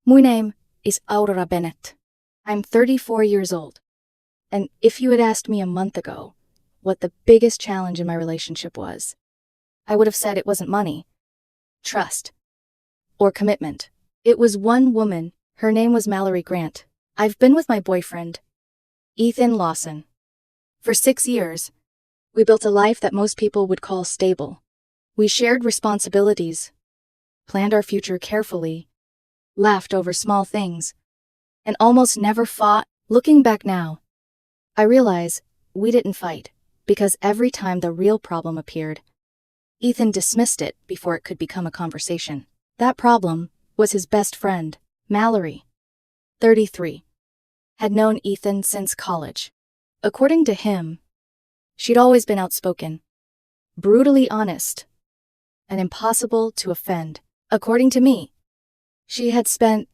My name is Aurora Bennett. I'm 34 years old. And if you had asked me a month ago what the biggest challenge in my relationship was, I would have said it wasn't money, trust, or commitment. It was one woman. Her name was Mallory Grant. I've been with my boyfriend, Ethan Lawson, for 6 years. We built a life that most people would call stable. We shared responsibilities, planned our future carefully, laughed over small things, and almost never fought. Looking back now, I realize we didn't fight because every time the real problem appeared, Ethan dismissed it before it could become a conversation. That problem was his best friend, Mallory, 33, had known Ethan since college. According to him, she'd always been outspoken, brutally honest, and impossible to offend. According to me, she had spent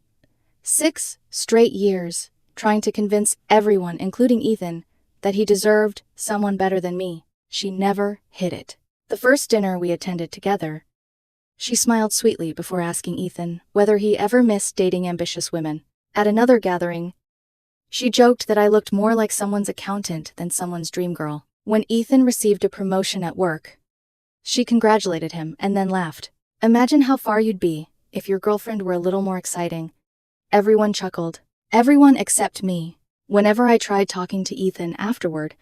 6 straight years trying to convince everyone, including Ethan, that he deserved someone better than me. She never hid it. The first dinner we attended together, she smiled sweetly before asking Ethan whether he ever missed dating ambitious women. At another gathering, she joked that I looked more like someone's accountant than someone's dream girl. When Ethan received a promotion at work, she congratulated him and then laughed. Imagine how far you'd be if your girlfriend were a little more exciting. Everyone chuckled. Everyone except me. Whenever I tried talking to Ethan afterward,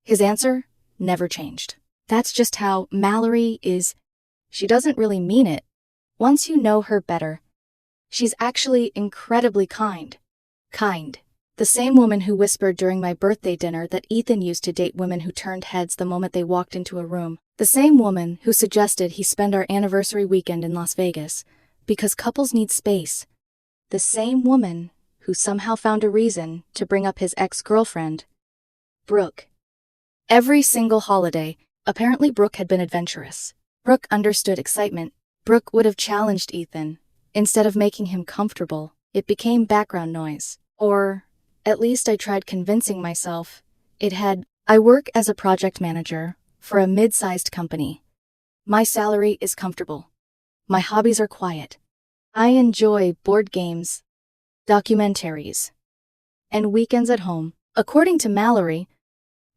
his answer never changed. That's just how Mallory is. She doesn't really mean it. Once you know her better, she's actually incredibly kind. Kind. The same woman who whispered during my birthday dinner that Ethan used to date women who turned heads the moment they walked into a room. The same woman who suggested he spend our anniversary weekend in Las Vegas because couples need space. The same woman who somehow found a reason to bring up his ex-girlfriend, Brooke. Every single holiday, apparently Brooke had been adventurous. Brooke understood excitement. Brooke would have challenged Ethan. Instead of making him comfortable, it became background noise. Or, at least I tried convincing myself, it had. I work as a project manager for a mid-sized company. My salary is comfortable. My hobbies are quiet. I enjoy board games, documentaries, and weekends at home. According to Mallory,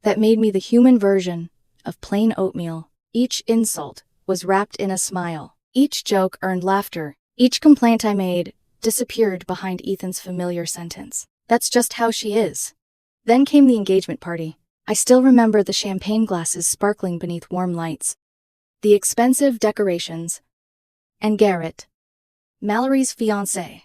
that made me the human version of plain oatmeal. Each insult was wrapped in a smile. Each joke earned laughter. Each complaint I made disappeared behind Ethan's familiar sentence. That's just how she is. Then came the engagement party. I still remember the champagne glasses sparkling beneath warm lights, the expensive decorations, and Garrett, Mallory's fiancé,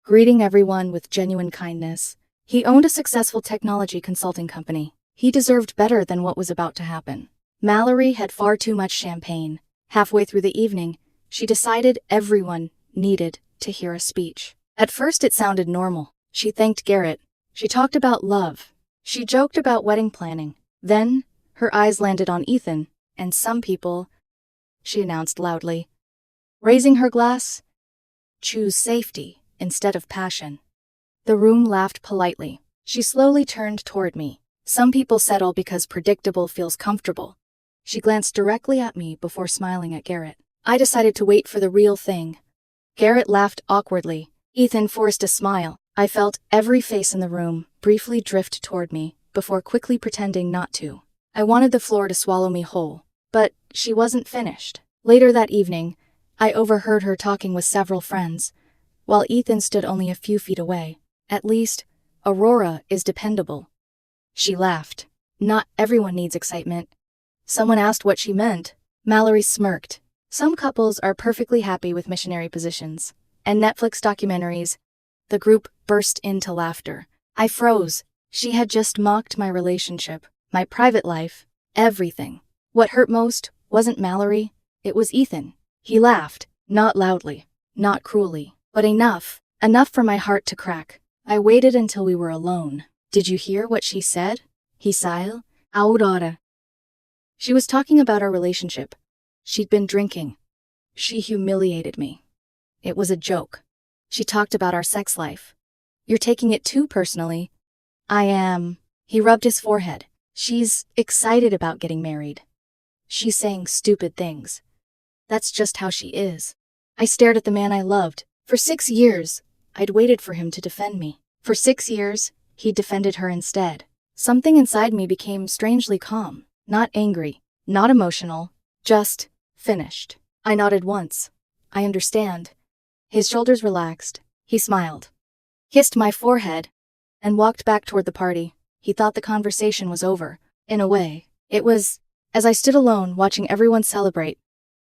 greeting everyone with genuine kindness. He owned a successful technology consulting company. He deserved better than what was about to happen. Mallory had far too much champagne. Halfway through the evening, she decided everyone needed to hear a speech. At first it sounded normal. She thanked Garrett. She talked about love. She joked about wedding planning. Then, her eyes landed on Ethan, and some people, she announced loudly, raising her glass, choose safety instead of passion. The room laughed politely. She slowly turned toward me. Some people settle because predictable feels comfortable. She glanced directly at me before smiling at Garrett. I decided to wait for the real thing. Garrett laughed awkwardly. Ethan forced a smile. I felt every face in the room briefly drift toward me before quickly pretending not to. I wanted the floor to swallow me whole, but she wasn't finished. Later that evening, I overheard her talking with several friends, while Ethan stood only a few feet away. At least, Aurora is dependable. She laughed. Not everyone needs excitement. Someone asked what she meant. Mallory smirked. Some couples are perfectly happy with missionary positions and Netflix documentaries. The group burst into laughter. I froze. She had just mocked my relationship, my private life, everything. What hurt most wasn't Mallory, it was Ethan. He laughed, not loudly, not cruelly, but enough for my heart to crack. I waited until we were alone. Did you hear what she said? He sighed. Aurora. She was talking about our relationship. She'd been drinking. She humiliated me. It was a joke. She talked about our sex life. You're taking it too personally. I am. He rubbed his forehead. She's excited about getting married. She's saying stupid things. That's just how she is. I stared at the man I loved. For 6 years, I'd waited for him to defend me. For 6 years, he'd defended her instead. Something inside me became strangely calm. Not angry, not emotional, just finished. I nodded once. I understand. His shoulders relaxed. He smiled, kissed my forehead, and walked back toward the party. He thought the conversation was over. In a way, it was. As I stood alone watching everyone celebrate,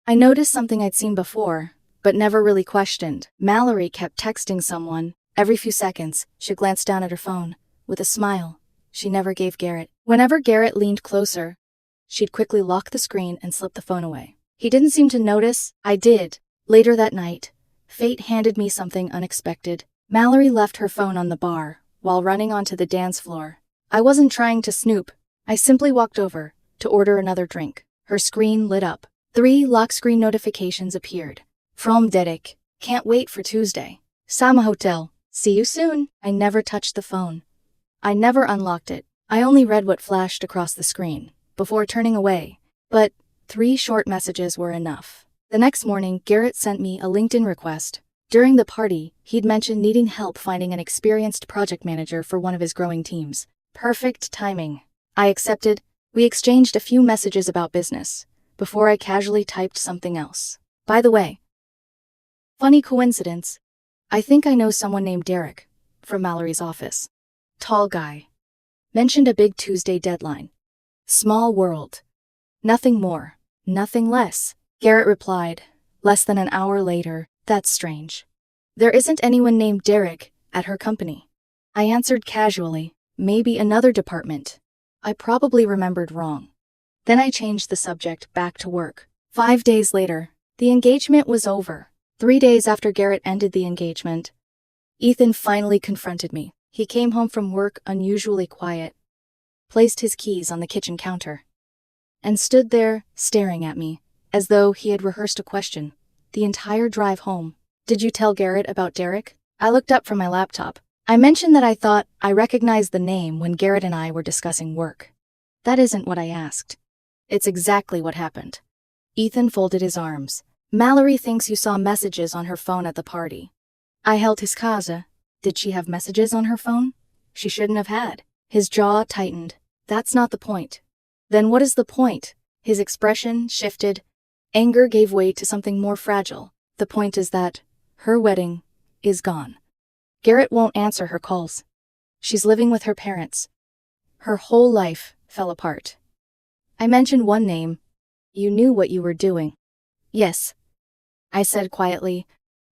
I noticed something I'd seen before, but never really questioned. Mallory kept texting someone. Every few seconds, she glanced down at her phone. With a smile, she never gave Garrett. Whenever Garrett leaned closer, she'd quickly lock the screen and slip the phone away. He didn't seem to notice. I did. Later that night, fate handed me something unexpected. Mallory left her phone on the bar while running onto the dance floor. I wasn't trying to snoop. I simply walked over to order another drink. Her screen lit up. 3 lock screen notifications appeared. From Derek. Can't wait for Tuesday. Sama Hotel. See you soon. I never touched the phone. I never unlocked it. I only read what flashed across the screen before turning away. But 3 short messages were enough. The next morning, Garrett sent me a LinkedIn request. During the party, he'd mentioned needing help finding an experienced project manager for one of his growing teams. Perfect timing. I accepted. We exchanged a few messages about business before I casually typed something else. By the way, funny coincidence, I think I know someone named Derek from Mallory's office. Tall guy. Mentioned a big Tuesday deadline. Small world. Nothing more, nothing less. Garrett replied, less than an hour later, that's strange. There isn't anyone named Derek at her company. I answered casually, maybe another department. I probably remembered wrong. Then I changed the subject back to work. 5 days later, the engagement was over. 3 days after Garrett ended the engagement, Ethan finally confronted me. He came home from work unusually quiet, placed his keys on the kitchen counter, and stood there staring at me, as though he had rehearsed a question the entire drive home. Did you tell Garrett about Derek? I looked up from my laptop. I mentioned that I thought I recognized the name when Garrett and I were discussing work. That isn't what I asked. It's exactly what happened. Ethan folded his arms. Mallory thinks you saw messages on her phone at the party. I held his casa. Did she have messages on her phone? She shouldn't have had. His jaw tightened. That's not the point. Then what is the point? His expression shifted. Anger gave way to something more fragile. The point is that her wedding is gone. Garrett won't answer her calls. She's living with her parents. Her whole life fell apart. I mentioned one name. You knew what you were doing. Yes, I said quietly.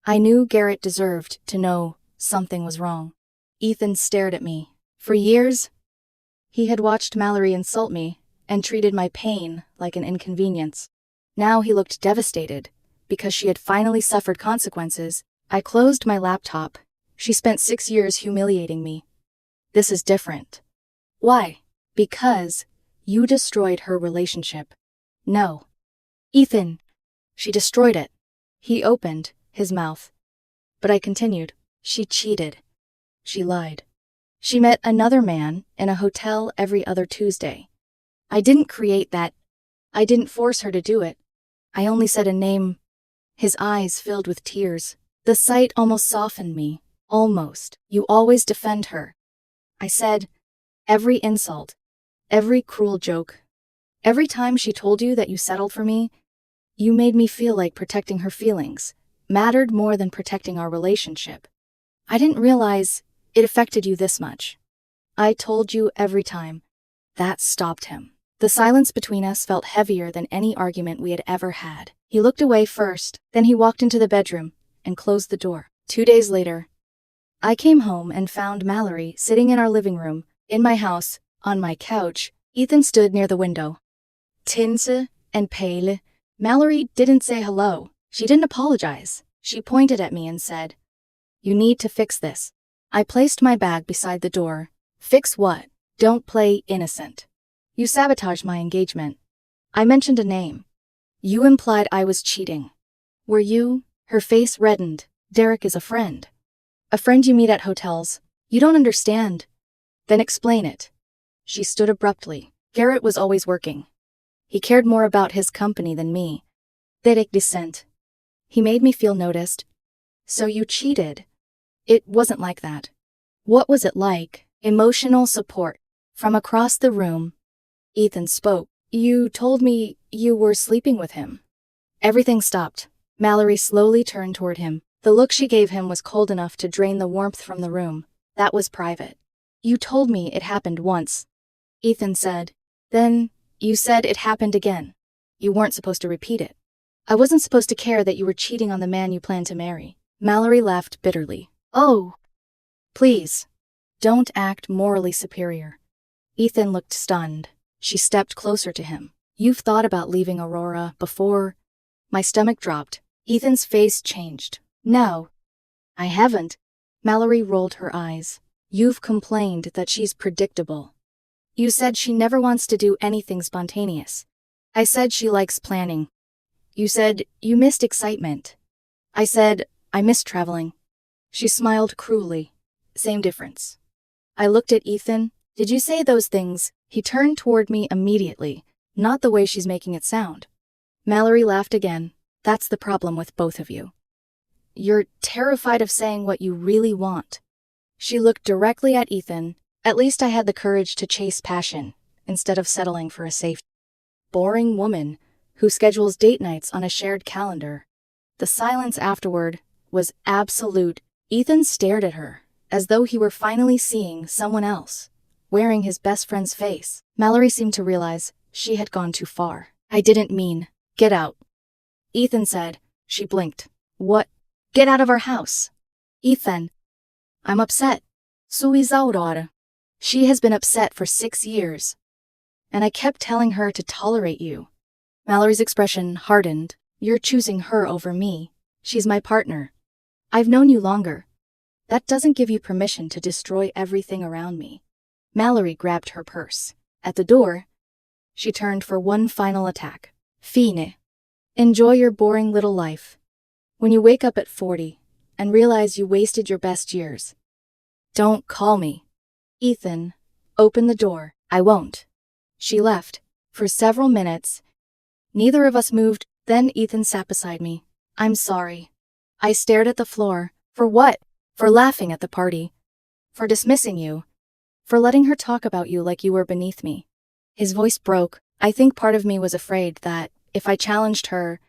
I knew Garrett deserved to know something was wrong. Ethan stared at me. For years, he had watched Mallory insult me and treated my pain like an inconvenience. Now he looked devastated because she had finally suffered consequences. I closed my laptop. She spent 6 years humiliating me. This is different. Why? Because you destroyed her relationship. No. Ethan. She destroyed it. He opened his mouth. But I continued. She cheated. She lied. She met another man in a hotel every other Tuesday. I didn't create that. I didn't force her to do it. I only said a name. His eyes filled with tears. The sight almost softened me. Almost. You always defend her. I said, every insult, every cruel joke, every time she told you that you settled for me, you made me feel like protecting her feelings mattered more than protecting our relationship. I didn't realize it affected you this much. I told you every time. That stopped him. The silence between us felt heavier than any argument we had ever had. He looked away first, then he walked into the bedroom and closed the door. 2 days later, I came home and found Mallory sitting in our living room, in my house, on my couch. Ethan stood near the window. Tense and pale. Mallory didn't say hello. She didn't apologize. She pointed at me and said, "You need to fix this." I placed my bag beside the door. Fix what? Don't play innocent. You sabotaged my engagement. I mentioned a name. You implied I was cheating. Were you? Her face reddened. Derek is a friend. A friend you meet at hotels. You don't understand. Then explain it. She stood abruptly. Garrett was always working. He cared more about his company than me. Derek dissent. He made me feel noticed. So you cheated. It wasn't like that. What was it like? Emotional support. From across the room, Ethan spoke. You told me you were sleeping with him. Everything stopped. Mallory slowly turned toward him. The look she gave him was cold enough to drain the warmth from the room. That was private. You told me it happened once, Ethan said. Then, you said it happened again. You weren't supposed to repeat it. I wasn't supposed to care that you were cheating on the man you planned to marry. Mallory laughed bitterly. Oh, please, don't act morally superior. Ethan looked stunned. She stepped closer to him. You've thought about leaving Aurora before? My stomach dropped. Ethan's face changed. No, I haven't. Mallory rolled her eyes. You've complained that she's predictable. You said she never wants to do anything spontaneous. I said she likes planning. You said you missed excitement. I said I miss traveling. She smiled cruelly. Same difference. I looked at Ethan. Did you say those things? He turned toward me immediately, not the way she's making it sound. Mallory laughed again. That's the problem with both of you. You're terrified of saying what you really want. She looked directly at Ethan. At least I had the courage to chase passion, instead of settling for a safe, boring woman who schedules date nights on a shared calendar. The silence afterward was absolute. Ethan stared at her, as though he were finally seeing someone else, wearing his best friend's face. Mallory seemed to realize she had gone too far. I didn't mean, get out, Ethan said. She blinked. What? Get out of our house. Ethan. I'm upset. Sui's Aurora. She has been upset for 6 years. And I kept telling her to tolerate you. Mallory's expression hardened. You're choosing her over me. She's my partner. I've known you longer. That doesn't give you permission to destroy everything around me. Mallory grabbed her purse. At the door, she turned for one final attack. Fine. Enjoy your boring little life. When you wake up at 40 and realize you wasted your best years. Don't call me. Ethan, open the door. I won't. She left. For several minutes, neither of us moved. Then Ethan sat beside me. I'm sorry. I stared at the floor. For what? For laughing at the party. For dismissing you. For letting her talk about you like you were beneath me. His voice broke. I think part of me was afraid that, if I challenged her,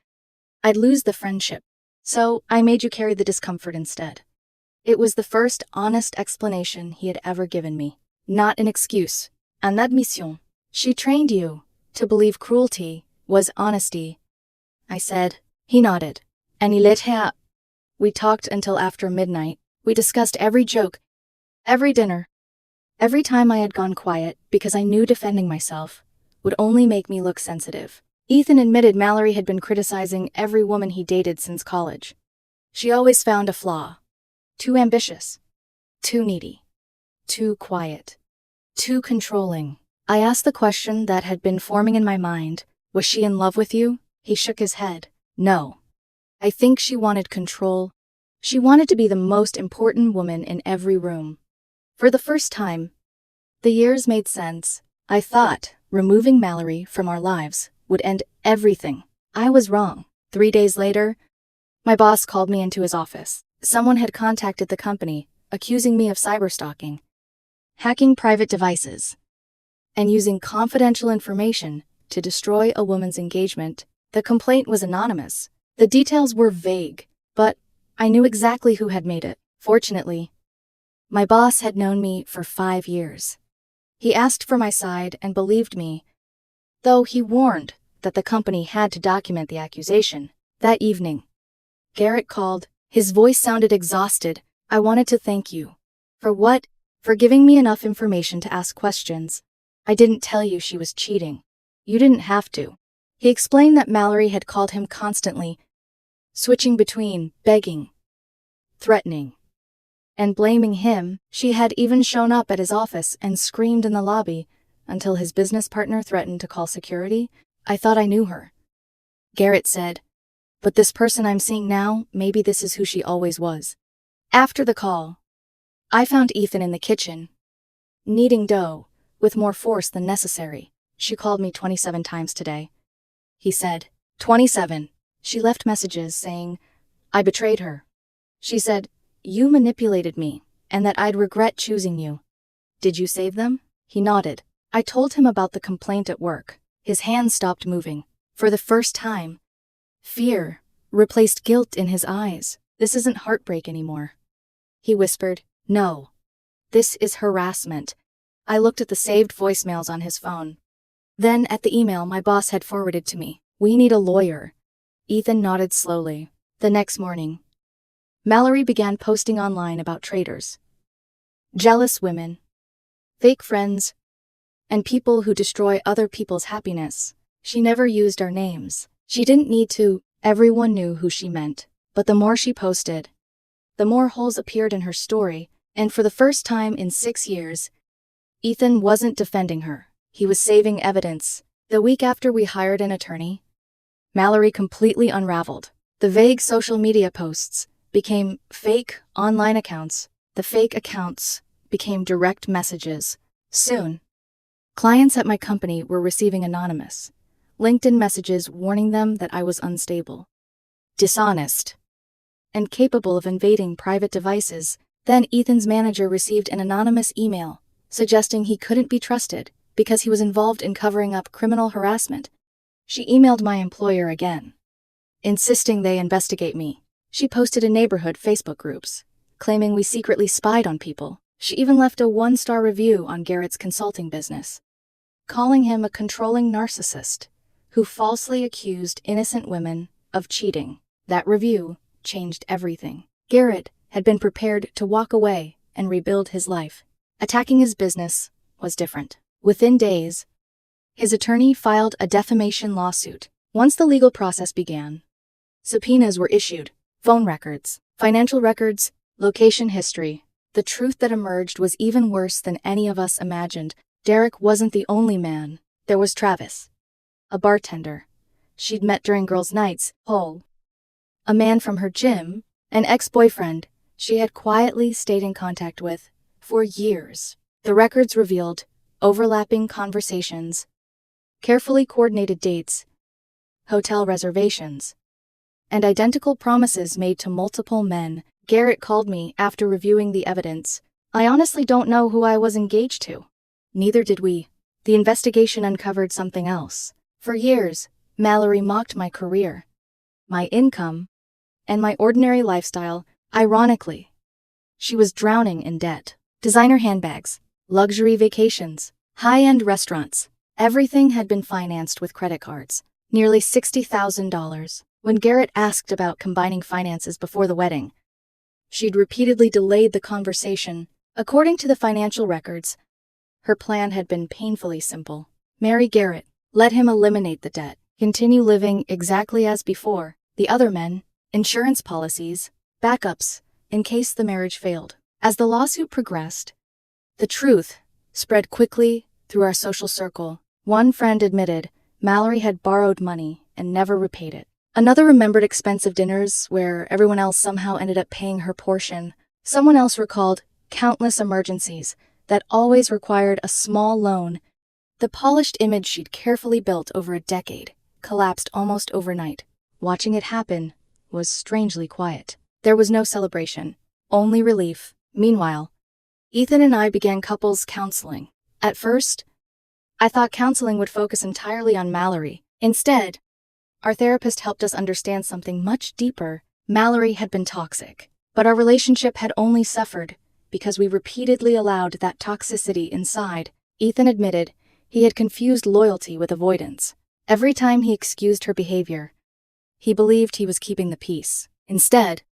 I'd lose the friendship. So, I made you carry the discomfort instead. It was the first honest explanation he had ever given me. Not an excuse. An admission. She trained you to believe cruelty was honesty. I said. He nodded. And il était. We talked until after midnight. We discussed every joke, every dinner. Every time I had gone quiet, because I knew defending myself would only make me look sensitive. Ethan admitted Mallory had been criticizing every woman he dated since college. She always found a flaw. Too ambitious. Too needy. Too quiet. Too controlling. I asked the question that had been forming in my mind. Was she in love with you? He shook his head. No. I think she wanted control. She wanted to be the most important woman in every room. For the first time, the years made sense. I thought removing Mallory from our lives would end everything. I was wrong. 3 days later, my boss called me into his office. Someone had contacted the company, accusing me of cyberstalking, hacking private devices, and using confidential information to destroy a woman's engagement. The complaint was anonymous. The details were vague, but I knew exactly who had made it. Fortunately, my boss had known me for 5 years. He asked for my side and believed me, though he warned that the company had to document the accusation. That evening, Garrett called. His voice sounded exhausted. I wanted to thank you. For what? For giving me enough information to ask questions. I didn't tell you she was cheating. You didn't have to. He explained that Mallory had called him constantly, switching between begging, threatening, and blaming him. She had even shown up at his office and screamed in the lobby until his business partner threatened to call security. I thought I knew her. Garrett said, but this person I'm seeing now, maybe this is who she always was. After the call, I found Ethan in the kitchen, kneading dough with more force than necessary. She called me 27 times today. He said, 27. She left messages saying, I betrayed her. She said, you manipulated me, and that I'd regret choosing you. Did you save them? He nodded. I told him about the complaint at work. His hands stopped moving. For the first time, fear replaced guilt in his eyes. This isn't heartbreak anymore. He whispered, no. This is harassment. I looked at the saved voicemails on his phone. Then at the email my boss had forwarded to me. We need a lawyer. Ethan nodded slowly. The next morning, Mallory began posting online about traitors, jealous women, fake friends, and people who destroy other people's happiness. She never used our names. She didn't need to. Everyone knew who she meant. But the more she posted, the more holes appeared in her story, and for the first time in 6 years, Ethan wasn't defending her. He was saving evidence. The week after we hired an attorney, Mallory completely unraveled. The vague social media posts became fake online accounts. The fake accounts became direct messages. Soon, clients at my company were receiving anonymous LinkedIn messages warning them that I was unstable, dishonest, and capable of invading private devices. Then Ethan's manager received an anonymous email suggesting he couldn't be trusted because he was involved in covering up criminal harassment. She emailed my employer again, insisting they investigate me. She posted in neighborhood Facebook groups, claiming we secretly spied on people. She even left a 1-star review on Garrett's consulting business, calling him a controlling narcissist who falsely accused innocent women of cheating. That review changed everything. Garrett had been prepared to walk away and rebuild his life. Attacking his business was different. Within days, his attorney filed a defamation lawsuit. Once the legal process began, subpoenas were issued, phone records, financial records, location history. The truth that emerged was even worse than any of us imagined. Derek wasn't the only man. There was Travis, a bartender she'd met during girls' nights, Cole, a man from her gym, an ex-boyfriend she had quietly stayed in contact with for years. The records revealed overlapping conversations, carefully coordinated dates, hotel reservations, and identical promises made to multiple men. Garrett called me after reviewing the evidence. I honestly don't know who I was engaged to. Neither did we. The investigation uncovered something else. For years, Mallory mocked my career, my income, and my ordinary lifestyle. Ironically, she was drowning in debt. Designer handbags, luxury vacations, high-end restaurants. Everything had been financed with credit cards. Nearly $60,000. When Garrett asked about combining finances before the wedding, she'd repeatedly delayed the conversation. According to the financial records, her plan had been painfully simple. Marry Garrett, let him eliminate the debt, continue living exactly as before. The other men, insurance policies, backups, in case the marriage failed. As the lawsuit progressed, the truth spread quickly through our social circle. One friend admitted Mallory had borrowed money and never repaid it. Another remembered expensive dinners where everyone else somehow ended up paying her portion. Someone else recalled countless emergencies that always required a small loan. The polished image she'd carefully built over a decade collapsed almost overnight. Watching it happen was strangely quiet. There was no celebration, only relief. Meanwhile, Ethan and I began couples counseling. At first, I thought counseling would focus entirely on Mallory. Instead, our therapist helped us understand something much deeper. Mallory had been toxic, but our relationship had only suffered because we repeatedly allowed that toxicity inside. Ethan admitted he had confused loyalty with avoidance. Every time he excused her behavior, he believed he was keeping the peace. Instead,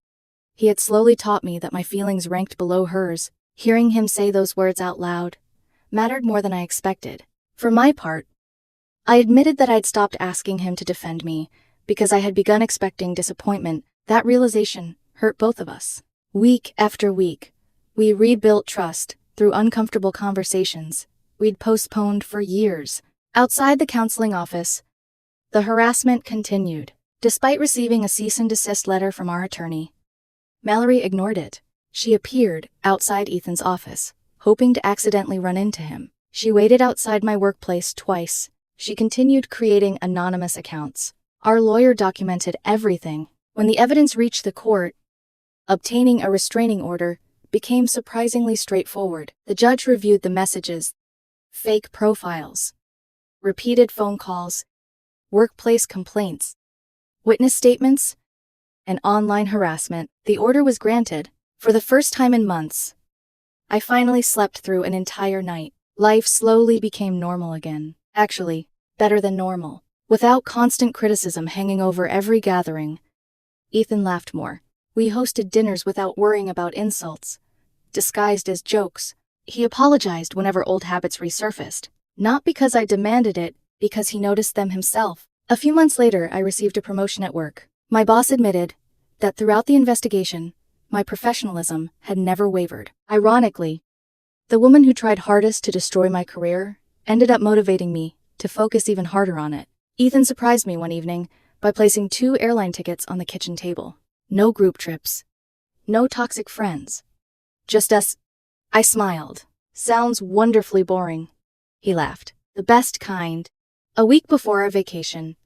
he had slowly taught me that my feelings ranked below hers. Hearing him say those words out loud mattered more than I expected. For my part, I admitted that I'd stopped asking him to defend me because I had begun expecting disappointment. That realization hurt both of us. Week after week, we rebuilt trust through uncomfortable conversations we'd postponed for years. Outside the counseling office, the harassment continued. Despite receiving a cease and desist letter from our attorney, Mallory ignored it. She appeared outside Ethan's office, hoping to accidentally run into him. She waited outside my workplace twice. She continued creating anonymous accounts. Our lawyer documented everything. When the evidence reached the court, Obtaining a restraining order became surprisingly straightforward. The judge reviewed the messages, fake profiles, repeated phone calls, workplace complaints, witness statements, and online harassment. The order was granted. For the first time in months, I finally slept through an entire night. Life slowly became normal again. Actually, better than normal. Without constant criticism hanging over every gathering. Ethan laughed more. We hosted dinners without worrying about insults, disguised as jokes. He apologized whenever old habits resurfaced. Not because I demanded it, because he noticed them himself. A few months later, I received a promotion at work. My boss admitted that throughout the investigation, my professionalism had never wavered. Ironically, the woman who tried hardest to destroy my career ended up motivating me to focus even harder on it. Ethan surprised me one evening by placing 2 airline tickets on the kitchen table. No group trips. No toxic friends. Just us. I smiled. Sounds wonderfully boring. He laughed. The best kind. A week before our vacation,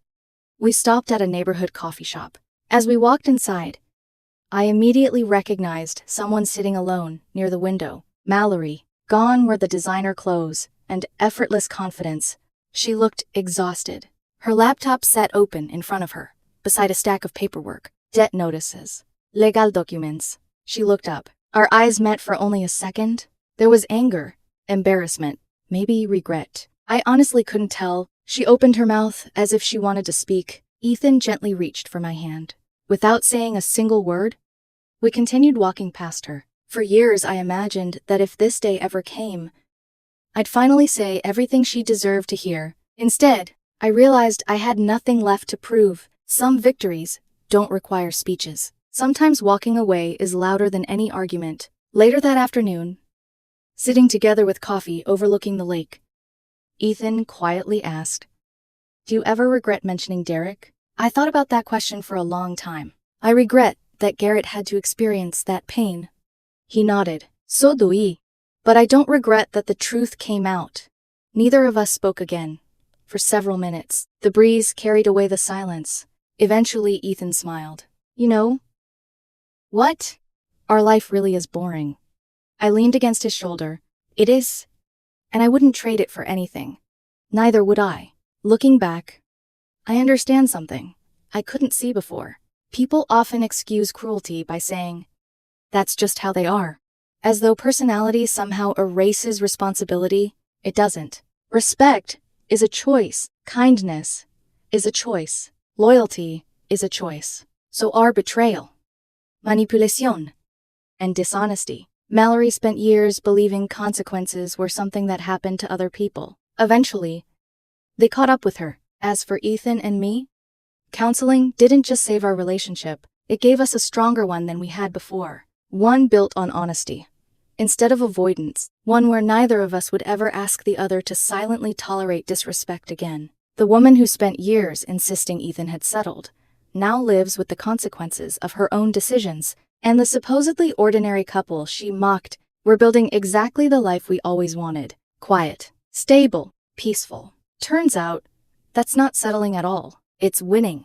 we stopped at a neighborhood coffee shop. As we walked inside, I immediately recognized someone sitting alone near the window. Mallory. Gone were the designer clothes and effortless confidence. She looked exhausted. Her laptop sat open in front of her, beside a stack of paperwork. Debt notices. Legal documents. She looked up. Our eyes met for only a second. There was anger, embarrassment, maybe regret. I honestly couldn't tell. She opened her mouth as if she wanted to speak. Ethan gently reached for my hand. Without saying a single word, we continued walking past her. For years I imagined that if this day ever came, I'd finally say everything she deserved to hear. Instead, I realized I had nothing left to prove. Some victories don't require speeches. Sometimes walking away is louder than any argument. Later that afternoon, sitting together with coffee overlooking the lake, Ethan quietly asked, "Do you ever regret mentioning Derek?" I thought about that question for a long time. I regret that Garrett had to experience that pain. He nodded. So do we. But I don't regret that the truth came out. Neither of us spoke again. For several minutes, the breeze carried away the silence. Eventually, Ethan smiled. You know what? Our life really is boring. I leaned against his shoulder. It is. And I wouldn't trade it for anything. Neither would I. Looking back, I understand something I couldn't see before. People often excuse cruelty by saying, "That's just how they are." As though personality somehow erases responsibility. It doesn't. Respect is a choice. Kindness is a choice. Loyalty is a choice. So are betrayal, manipulation, and dishonesty. Mallory spent years believing consequences were something that happened to other people. Eventually, they caught up with her. As for Ethan and me, counseling didn't just save our relationship, it gave us a stronger one than we had before. One built on honesty, instead of avoidance. One where neither of us would ever ask the other to silently tolerate disrespect again. The woman who spent years insisting Ethan had settled now lives with the consequences of her own decisions, and the supposedly ordinary couple she mocked were building exactly the life we always wanted. Quiet, stable, peaceful. Turns out, that's not settling at all. It's winning.